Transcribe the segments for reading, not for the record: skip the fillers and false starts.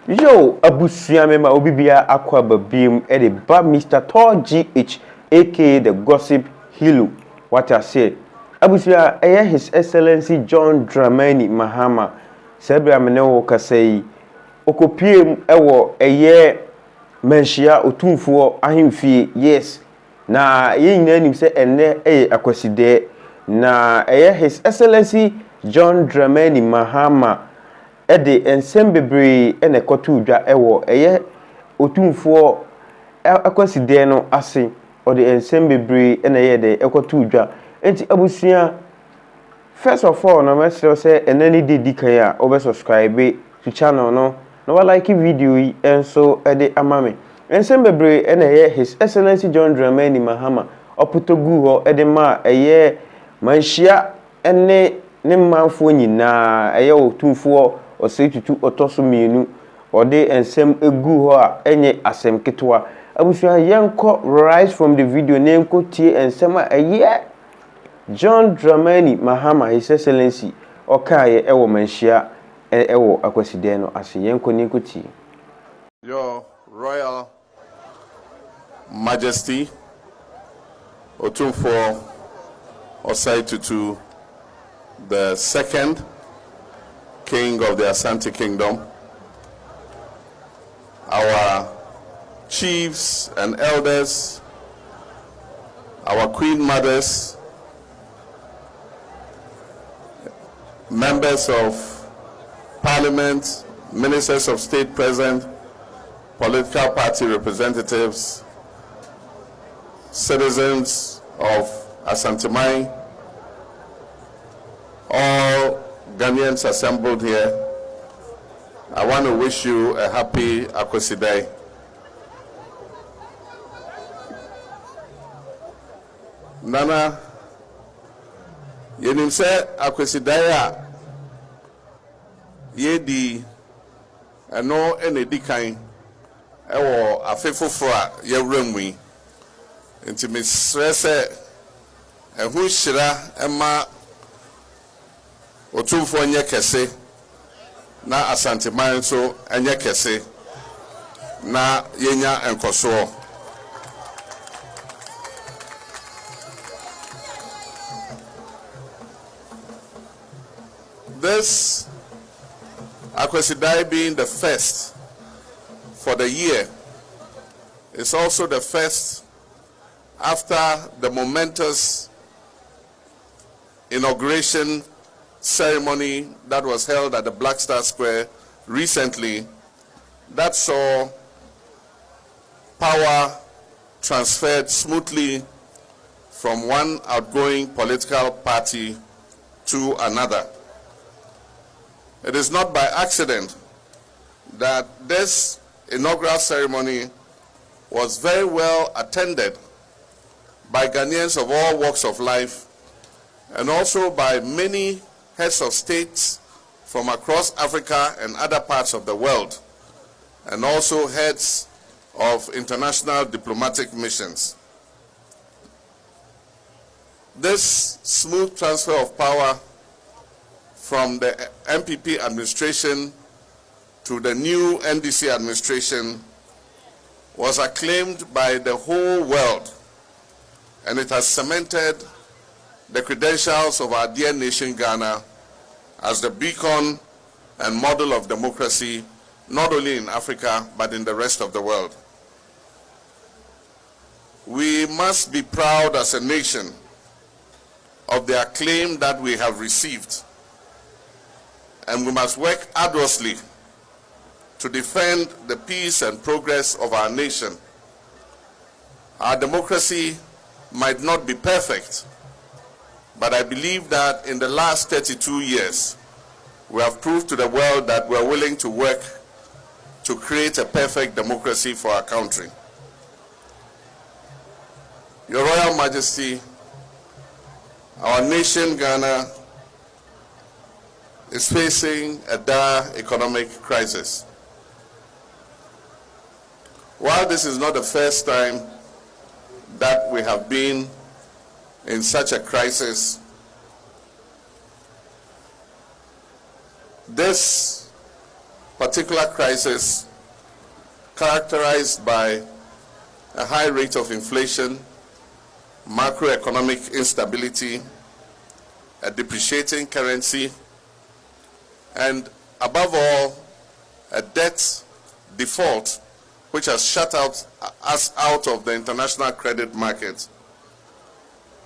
Yo, Abusia member Obibia Aqua Babim Ediba Mr. Tor GH aka the Gossip Hilo. What I say. Abusia His Excellency John Dramani Mahama. Sebra Menewo Kasei. Okopiem Ewo Manhyia Otumfuo Ahemfie. Yes. Na nyina nim se enne Akwasidae na His Excellency John Dramani Mahama ede ensem bebre ene kotu dwa ewo Otumfuo Akwasidae no ase ode ensem bebre ene de ekotu dwa enti abusia. First of all, na mesro say enani di kan a obe subscribe to channel no na wa like video yi enso ede amame ensem bebre ene His Excellency John Dramani Mahama oputogu ho ede ma Manhyia ene ne manfo nyina Otumfuo ositutu otoso mienu ode ensem egu ho a enye asem ketwa abusia yenko rise from the video nenko tie ensem a John Dramani Mahama His Excellency okaye ewo Manhyia ewo Akwasidae no ase yenko nenko tie. Your Royal Majesty Otumfuo Osei the second King of the Asante Kingdom, our chiefs and elders, our queen mothers, members of parliament, ministers of state present, political party representatives, citizens of Asante, all Ghanaians assembled here, I want to wish you a happy Akwasidae. Nana, yenim se Akwasidae a yedi eno enedi kan ewo afefofo a yewram wi nti mesrɛ sɛ ehu hyira ema Otumfuo nye kese na Asante so enye kese na yenya enkoso. This Akwasidae being the first for the year is also the first after the momentous inauguration ceremony that was held at the Black Star Square recently that saw power transferred smoothly from one outgoing political party to another. It is not by accident that this inaugural ceremony was very well attended by Ghanaians of all walks of life and also by many heads of states from across Africa and other parts of the world, and also heads of international diplomatic missions. This smooth transfer of power from the MPP administration to the new NDC administration was acclaimed by the whole world, and it has cemented the credentials of our dear nation Ghana as the beacon and model of democracy, not only in Africa, but in the rest of the world. We must be proud as a nation of the acclaim that we have received, and we must work arduously to defend the peace and progress of our nation. Our democracy might not be perfect, but I believe that in the last 32 years, we have proved to the world that we are willing to work to create a perfect democracy for our country. Your Royal Majesty, our nation, Ghana, is facing a dire economic crisis. While this is not the first time that we have been in such a crisis, this particular crisis characterized by a high rate of inflation, macroeconomic instability, a depreciating currency, and above all, a debt default which has shut us out of the international credit market,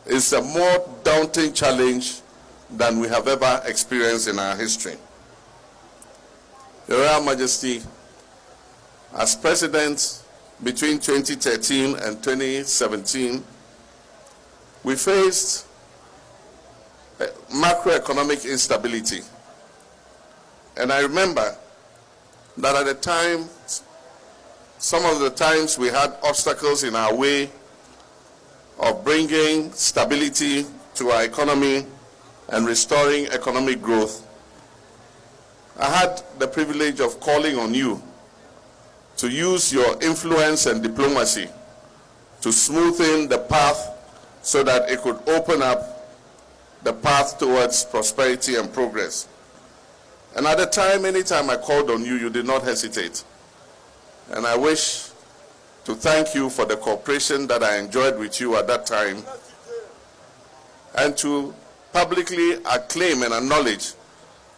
is a more daunting challenge than we have ever experienced in our history. Your Royal Majesty, as President between 2013 and 2017, we faced macroeconomic instability. And I remember that at the time, some of the times we had obstacles in our way of bringing stability to our economy and restoring economic growth. I had the privilege of calling on you to use your influence and diplomacy to smoothen the path so that it could open up the path towards prosperity and progress. And at the time, anytime I called on you, you did not hesitate. And I wish to thank you for the cooperation that I enjoyed with you at that time, and to publicly acclaim and acknowledge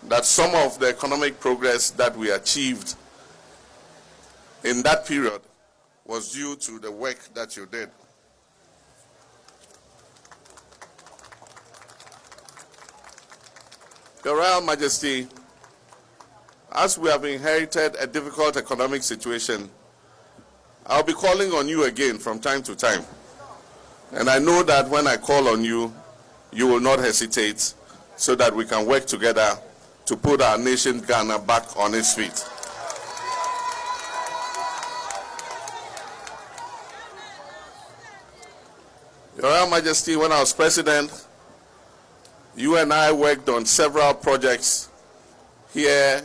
that some of the economic progress that we achieved in that period was due to the work that you did. Your Royal Majesty, as we have inherited a difficult economic situation, I'll be calling on you again from time to time. And I know that when I call on you, you will not hesitate, so that we can work together to put our nation Ghana back on its feet. Your Royal Majesty, when I was President, you and I worked on several projects here,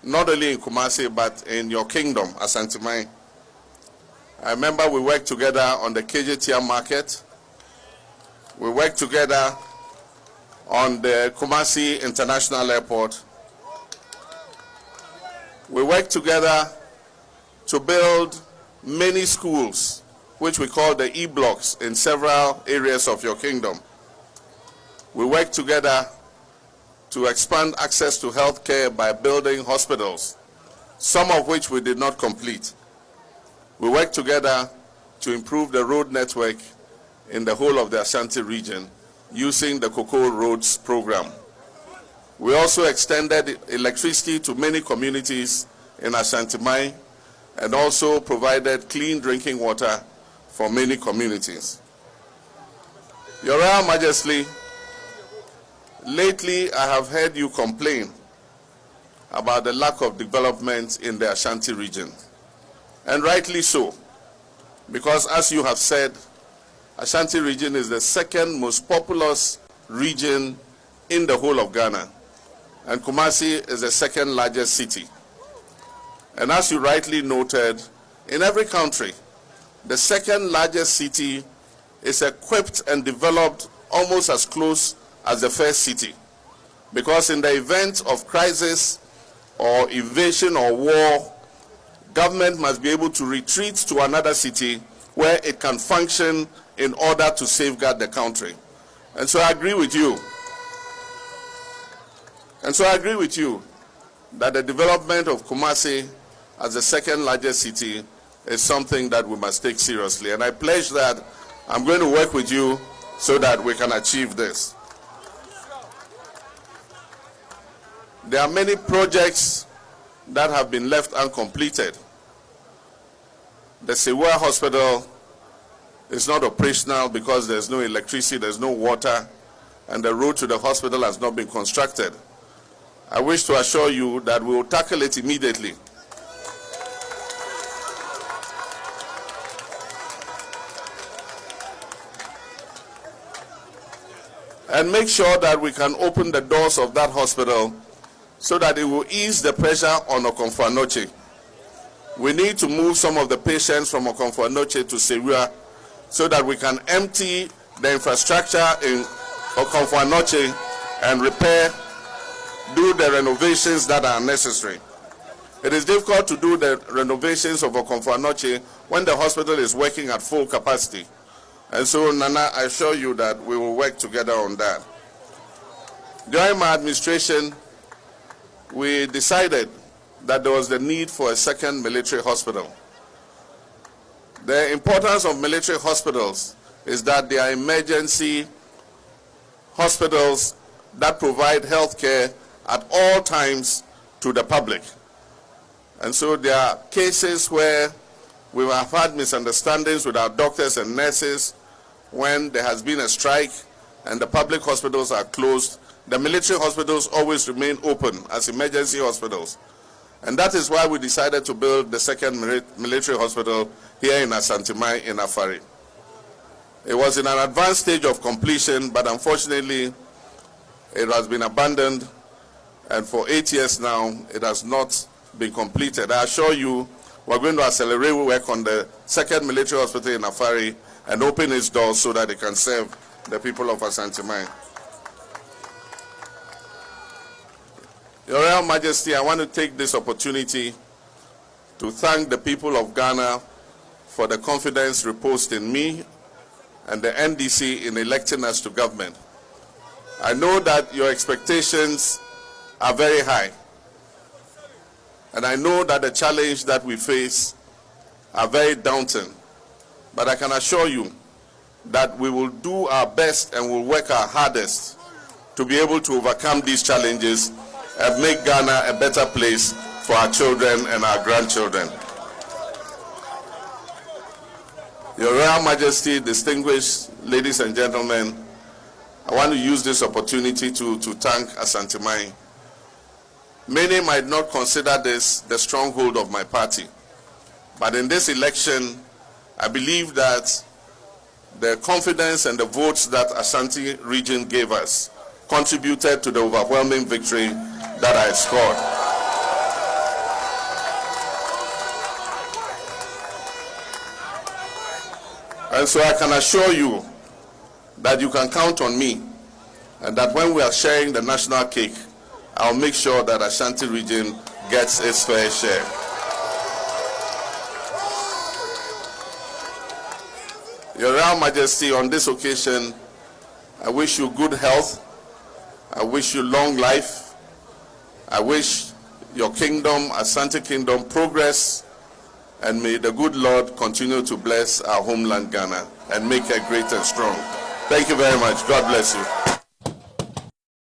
not only in Kumasi, but in your kingdom, Asante Mine. I remember we worked together on the KJTR market. We worked together on the Kumasi International Airport. We worked together to build many schools, which we call the E-blocks, in several areas of your kingdom. We worked together to expand access to health care by building hospitals, some of which we did not complete. We worked together to improve the road network in the whole of the Ashanti region using the Cocoa Roads program. We also extended electricity to many communities in Ashanti Mine and also provided clean drinking water for many communities. Your Royal Majesty, lately I have heard you complain about the lack of development in the Ashanti region. And rightly so, because as you have said, Ashanti region is the second most populous region in the whole of Ghana, and Kumasi is the second largest city. And as you rightly noted, in every country, the second largest city is equipped and developed almost as close as the first city, because in the event of crisis or invasion or war, government must be able to retreat to another city where it can function in order to safeguard the country. And so I agree with you. That the development of Kumasi as the second largest city is something that we must take seriously. And I pledge that I'm going to work with you so that we can achieve this. There are many projects that have been left uncompleted. The Sewa Hospital is not operational because there's no electricity, there's no water, and the road to the hospital has not been constructed. I wish to assure you that we will tackle it immediately. And make sure that we can open the doors of that hospital so that it will ease the pressure on Okomfo-Anokye. We need to move some of the patients from Okomfo-Anokye to Sewa so that we can empty the infrastructure in Okomfo-Anokye and repair, do the renovations that are necessary. It is difficult to do the renovations of Okomfo-Anokye when the hospital is working at full capacity. And so, Nana, I assure you that we will work together on that. During my administration, we decided that there was the need for a second military hospital. The importance of military hospitals is that they are emergency hospitals that provide health care at all times to the public. And so there are cases where we have had misunderstandings with our doctors and nurses when there has been a strike and the public hospitals are closed. The military hospitals always remain open as emergency hospitals. And that is why we decided to build the second military hospital here in Asantemai in Afari. It was in an advanced stage of completion, but unfortunately, it has been abandoned, and for 8 years now, it has not been completed. I assure you, we're going to accelerate work on the second military hospital in Afari and open its doors so that it can serve the people of Asantemai. Your Royal Majesty, I want to take this opportunity to thank the people of Ghana for the confidence reposed in me and the NDC in electing us to government. I know that your expectations are very high. And I know that the challenge that we face are very daunting. But I can assure you that we will do our best and will work our hardest to be able to overcome these challenges and make Ghana a better place for our children and our grandchildren. Your Royal Majesty, distinguished ladies and gentlemen, I want to use this opportunity to thank Asantemai. Many might not consider this the stronghold of my party, but in this election, I believe that the confidence and the votes that Ashanti region gave us contributed to the overwhelming victory that I scored. And so I can assure you that you can count on me, and that when we are sharing the national cake, I'll make sure that Ashanti region gets its fair share. Your Royal Majesty, on this occasion, I wish you good health. I wish you long life. I wish your kingdom, Asante Kingdom, progress, and may the good Lord continue to bless our homeland Ghana and make it great and strong. Thank you very much. God bless you.